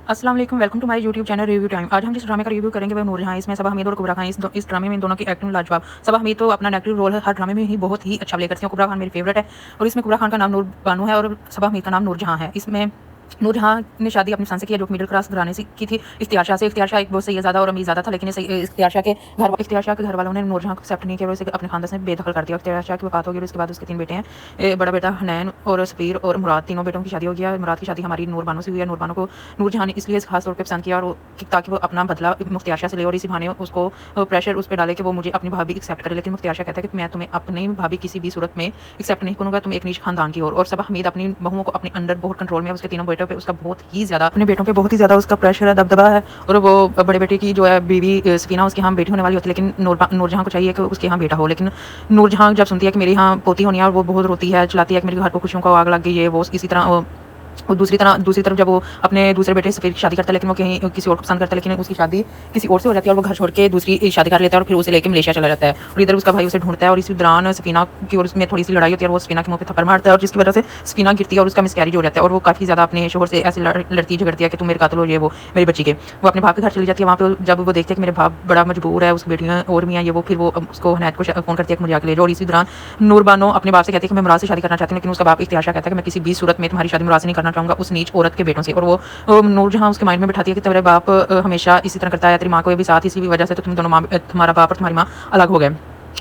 अस्सलाम वालेकुम, welcome to my YouTube channel review time. आज हम जिस ड्रामे का रिव्यू करेंगे वह नूरजहां। इसमें सबा हमीद और कुबरा खान इस ड्रामे में इन दोनों की एक्टिंग लाजवाब। सबा हमीद तो अपना नेगेटिव रोल है हर ड्रामे में ही बहुत ही अच्छा प्ले करती हैं। कुबरा खान मेरी फेवरेट है और इसमें कुबरा खान का नाम नूर बानो है और सबा हमीद का नाम नूरजहां है। इसमें नूरजहां ने शादी अपनी सन से की है जो कि मिडिल क्लास घराने से की थी इख्तियार शाह से। इख्तियार शाह एक बहुत सैयदज़ादा और अमीरज़ादा था, लेकिन इख्तियार शाह के घर वालों ने नूरजहां को एक्सेप्ट नहीं किया और उसे अपने खानदान से बेदखल कर दिया। इख्तियार शाह की वफात हो गई और उसके बाद उसके 3 बेटे हैं, बड़ा बेटा हनैन और सफीर और मुराद। तीनों बेटों की शादी हो गया। मुराद की शादी हमारी नूर बानो से हुई है। नूर बानो को नूरजहां ने इसलिए खास तौर पर पसंद किया और ताकि वो अपना बदला मुख्तियार शाह से ले और इसी बहाने उसको प्रेशर उस पर डाले कि वो मुझे अपनी भाभी एक्सेप्ट करे। लेकिन मुख्तियार शाह कहता है कि मैं तुम्हें अपनी भाभी किसी भी सूरत में एक्सेप्ट नहीं करूंगा, तुम एक नीच खानदान की और सबा हमीद अपनी बहुओं को अपने अंडर बहुत कंट्रोल में है। उसके तीनों बेटों पे उसका बहुत ही ज़्यादा अपने बेटों पे बहुत ही ज़्यादा उसका प्रेशर है, दबदबा है। और वो बड़े बेटे की जो है बीवी सकीना उसके यहाँ बेटी होने वाली होती है, लेकिन नूरजहां को चाहिए कि उसके यहाँ बेटा हो। लेकिन नूरजहां जब सुनती है कि मेरे यहाँ पोती होनी है और वो बहुत रोती है, चिल्लाती है कि मेरे घर को खुशियों को आग लग गई है, वो इसी तरह और दूसरी तरफ जब वो अपने दूसरे बेटे से फिर शादी करता है, लेकिन वो कहीं किसी और को पसंद करता है, लेकिन उसकी शादी किसी और से हो जाती है और वो घर छोड़ के दूसरी शादी कर लेता है और फिर उसे लेके मलेशिया चला जाता है। और इधर उसका भाई उसे ढूंढता है और इसी दौरान सफीना की और उसमें थोड़ी सी लड़ाई होती है और वो सफीना के मुंह पे थप्पड़ मारता है और जिसकी वजह से सफीना गिरती है और उसका मिसकैरेज हो जाता है और वो काफ़ी ज़्यादा अपने शोहर से ऐसे लड़ती झगड़ती है कि तुम मेरे कातिल हो, ये वो मेरी बच्ची के। वो अपने बाप के घर चली जाती है। वहाँ पे जब वो देखते हैं कि मेरे बाप बड़ा मजबूर है, उसकी बेटियाँ और भी हैं, ये वो फिर वो उसको हनैत को फ़ोन करती है कि मुझे आके ले जाओ। और इसी दौरान नूर बानो अपने बाप से कहती है कि मैं मुराद से शादी करना चाहती हूँ, लेकिन उसका बाप इख्तियार शाह कहता है कि मैं किसी भी सूरत में तुम्हारी शादी मुराद से नहीं करना चाहूँगा, उस नीच औरत के बेटों से। और वो नूरजहां उसके माइंड में बिठाती है कि तेरे बाप हमेशा इसी तरह करता है, तेरी माँ को ये भी साथ इसी वजह से तो तुम दोनों तुम्हारा बाप और तुम्हारी माँ अलग हो गए।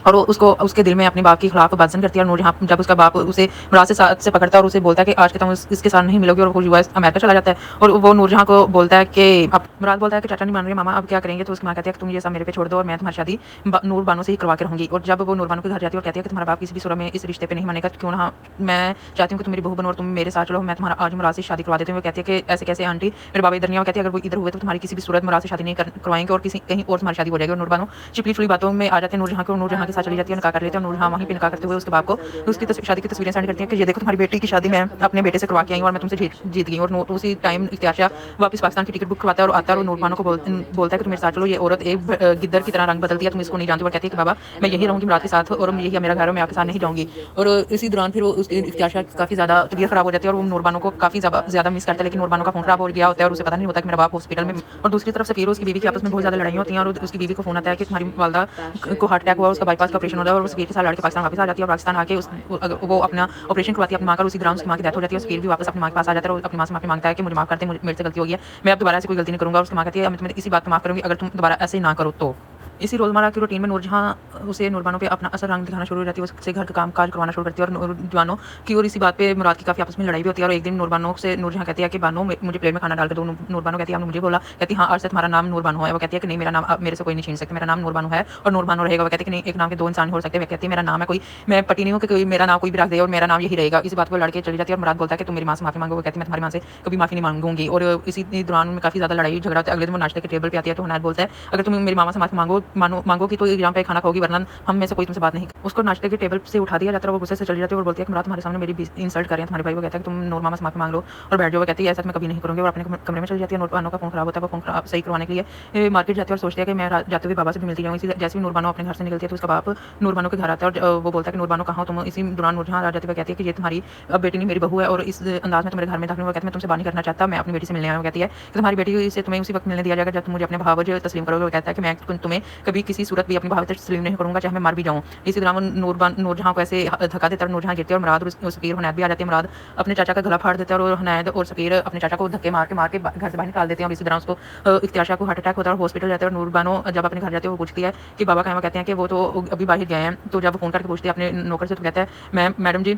और वो उसको उसके दिल में अपने बाप के खिलाफ बातचीत करती है। और नूरजहां जब उसका बाप उसे मुराद से पकड़ता है और उसे बोलता है कि आज के तुम इसके साथ नहीं मिलोगे और वो यूएस अमेरिका चला जाता है। और वो नूरजहां को बोलता है कि अब मुराद बोलता है कि चाचा नहीं मान रहे मामा, अब क्या करेंगे। तो उसकी माँ कहती है कि तुम ये सब मेरे पे छोड़ दो और मैं तुम्हारी शादी नूर बानो से ही करवा के रहूंगी। और जब वो नूर बानो के घर जाती है और कहती है कि तुम्हारा बाप किसी भी सूरत में इस रिश्ते पे नहीं मानेगा, क्यों ना मैं चाहती हूँ कि तुम मेरी बहू बनो और तुम मेरे साथ चलो, मैं तुम्हारा आज मुराद से शादी करवा देती हूँ। वो कहती है कि ऐसे कैसे आंटी, मेरे बाबा इधर नहीं है। वो कहती है अगर वो इधर हुए तो तुम्हारी किसी भी सूरत मुराद से शादी नहीं करवाएंगे और किसी कहीं और तुम्हारी शादी हो जाएगी। और नूर बानो चिपली छुपली बातों में आ जाते हैं नूरजहां को, नूरजहां के साथ चली जाती है, निकाह कर लेते हैं। नूरजहां वहीं पे निकाह करते हुए उसके बाप को उसकी शादी की तस्वीरें सेंड करती हैं कि ये देखो तुम्हारी बेटी की शादी मैं अपने बेटे से करवा के आई और मैं तुमसे जीत गई। और उसी टाइम इख्तियार शाह वापस पाकिस्तान की टिकट बुक करवाता है और आता है और नूर बानो को बोलता है कि तुम मेरे साथ चलो, ये औरत एक गिद्दर की तरह रंग बदलती है, तुम इसको नहीं जानते। और कहती है कि बाबा मैं यही रहूंगी मुराद के साथ और यही मेरा घर है, मैं आपके साथ नहीं जाऊंगी। और इसी दौरान फिर उसके इख्तियार शाह काफ़ी ज़्यादा तबीयत खराब हो जाती है और वो नूर बानो को काफ़ी ज़्यादा मिस करता है। लेकिन नूर बानो का फोन खराब हो गया होता है और उसे पता नहीं होता कि मेरा बाप हॉस्पिटल में। और दूसरी तरफ सफीर उसकी बीवी की आपस में बहुत ज़्यादा लड़ाई होती हैं और उसकी बीवी को फोन आता है कि तुम्हारी वालदा को हार्ट अटैक हुआ, उसका बाईपास का ऑपरेशन हो रहा है। और सफीर के साथ लड़के पाकिस्तान वापस आ जाती है और पाकिस्तान आके वो अपना ऑपरेशन करवाती है अपनी माँ का। उसी ग्राउंड उसकी माँ की डेथ हो जाती है। सफीर भी वापस अपनी माँ के पास आ जाता है और अपनी माँ से माफी मांगता है कि मुझे माफ करते, मेरे से गलती हो गई है, मैं अब दोबारा ऐसी कोई गलती नहीं करूँगा। और उसकी माँ कहती है मैं तुम्हें इसी बात को माफ करूँगी अगर तुम दोबारा ऐसे ना करो तो। इसी रोजमर्रा की रूटीन में नूरजहां उसे नूर बानो पे अपना असर रंग दिखाना शुरू हो जाती है, उससे घर का काम काज करवाना शुरू करती है। और नूरजहां की और इसी बात पे मुराद की काफ़ी आपस में लड़ाई भी होती है। और एक दिन नूर बानो से नूरजहां कहती है कि बानो मुझे प्लेट में खाना डाल कर दो। नूर बानो कहती है आपने मुझे बोला, कहती हाँ आज से तुम्हारा नाम नूर बानो है। वो कहती है कि नहीं मेरा नाम आप मेरे से कोई नहीं छीन सकते, मेरा नाम नूर बानो है और नूर बानो रहेगा। वो कहती है कि नहीं एक नाम के दो इंसान हो सकते हैं। कहती है मेरा नाम है कोई, मैं पटी नहीं हूँ कि कोई मेरा नाम कोई भी रख दे और मेरा नाम यही रहेगा। इस बात को लड़के चली जाती है और मुराद बोलता है कि तुम मेरी माँ से माफी मांगो। वो कहती है मैं तुम्हारी माँ से कभी माफी नहीं मांगूंगी। और इसी दौरान में काफ़ी ज़्यादा लड़ाई झगड़ा होता है। अगले दिन वो नाश्ते के टेबल पे आती है तो हनैत बोलता है अगर तुम मेरी मामा से माफी मांगो कि तो यहाँ पे खाना खाओगी, वरना हम में से कोई तुमसे बात नहीं। उसको नाश्ते के टेबल से उठा दिया जाता है। वो गुस्से से चली जाती है और बोलती है कि मुराद तुम्हारे सामने मेरी इंसल्ट कर रहे हैं तुम्हारे भाई। वो कहता है कि तुम नूर मामा से माफी मांग लो और बैठ जाओ। वो कहती है ऐसा मैं कभी नहीं करूँगी और अपने कमरे में चली जाती है। नूर बानो का फोन खराब होता है, वो फोन खराब सही करवाने के लिए मार्केट जाती है और सोचती है कि मैं जाते हुए बाबा से भी मिलती जाऊँगी। जैसे भी नूर बानो अपने घर से निकलती है तो उसका बाप नूर बानो के घर आता है और वो बोलता है कि नूर बानो कहाँ हो तुम। इसी दौरान नूरजहां आ जाती है, कहती है कि ये तुम्हारी अब बेटी नहीं मेरी बहू है और इस अंदाज में तुम्हारे घर में दाखिल हुआ। कहती है मैं तुमसे बात नहीं करना चाहता, मैं अपनी बेटी से मिलने आया हूँ। कहती है कि तुम्हारी बेटी से तुम्हें उसी वक्त मिलने दिया जाएगा जब तुम मुझे अपने भाव तस्लीम करोगे। वो कहता है कि मैं तुम्हें कभी किसी सूरत भी अपनी भाव तस्लीम नहीं करूँगा, चाहे मैं मर भी जाऊँ। इसी दौरान नूरजहां को ऐसे धक्का देता है, नूरजहां गिरती है और मुराद और सफीर हनैत भी आ जाती है। मुराद अपने चाचा का गला फाड़ देता है और हनैत और सफीर अपने चाचा को धक्के मार के घर से बाहर निकाल देते हैं। और इसी दौरान उसको इख्तियार शाह को हार्ट अटैक होता है और हॉस्पिटल जाता है। और नूर बानो जब अपने घर जाती है वो पूछती है कि बाबा कहाँ। कहते हैं कि वो तो अभी बाहर गए हैं। तो जब फोन करके पूछती है अपने नौकर से तो कहता है मैं मैडम जी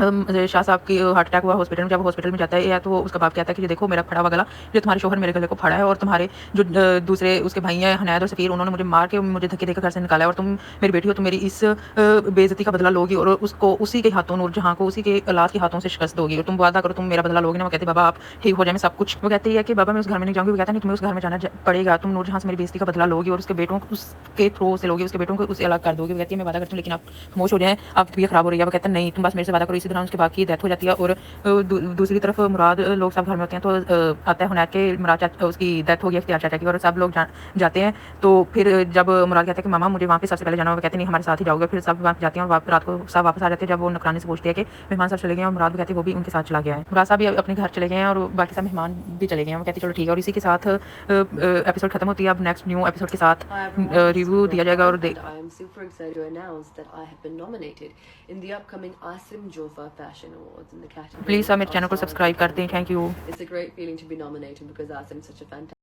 शाह साहब की हार्ट अटैक हुआ हॉस्पिटल में। जब हॉस्पिटल में जाता है तो उसका बाप कहता है कि ये देखो मेरा फड़ा हुआ गला, जो तुम्हारे शोहर मेरे गले को फड़ा है और तुम्हारे जो दूसरे उसके भाई हैं हनैद और सफीर उन्होंने मुझे मार के मुझे धक्के देकर घर से निकाला है और तुम मेरी बेटी हो, तुम मेरी इस बेइज्जती का बदला लोगी और उसको उसी के हाथों नूरजहां को उसी के औलाद के हाथों से शिकस्त दोगी और तुम वादा करो तुम मेरा बदला लोगे ना। वो कहते बाबा आप ठीक हो जाए मैं सब कुछ। वो कहती है कि बाबा मैं उस घर में नहीं जाऊँगी। वो कहता नहीं तुम्हें उस घर में जाना पड़ेगा, तुम नूरजहां से मेरी बेइज्जती का बदला लोगी और उसके बेटों को उसके थ्रू से लोगी, उसके बेटों को उससे अलग कर दोगे। वो कहती है मैं वादा करती हूँ लेकिन आप खामोश हो जाएं, आपकी तबीयत खराब हो रही है। वो कहते हैं नहीं तुम बस मेरे से वादा करो इसी तरह उसके बाद की डेथ हो जाती है। और दूसरी तरफ मुराद लोग सब घर में होते हैं, तो आता है हुनैर के मुराद उसकी डेथ हो गई इख्तियार चाचा की, और सब लोग जाते हैं। तो फिर जब मुराद कहता है कि मामा मुझे वहाँ पे सबसे पहले जाना, वो कहते नहीं हमारे साथ ही जाओगे। फिर सब वहाँ जाते हैं और रात को सब वापस आ जाते हैं। जब वो नौकरानी से पूछते हैं कि मेहमान सब चले गए हैं, और मुराद कहते हैं वो भी उनके साथ चला गया है। मुराद साहब भी अपने घर चले गए हैं और बाकी सब मेहमान भी चले गए हैं। वो कहते चलो ठीक है। और इसी के साथ एपिसोड खत्म होती है। अब नेक्स्ट न्यू एपिसोड के साथ रिव्यू दिया जाएगा। और I am super excited to announce that I have been nominated in the upcoming Asim Jofa Fashion Awards in the category. Please आप मेरे चैनल को सब्सक्राइब कर दें। Thank you. It's a great feeling to be nominated because Asim is such a fantastic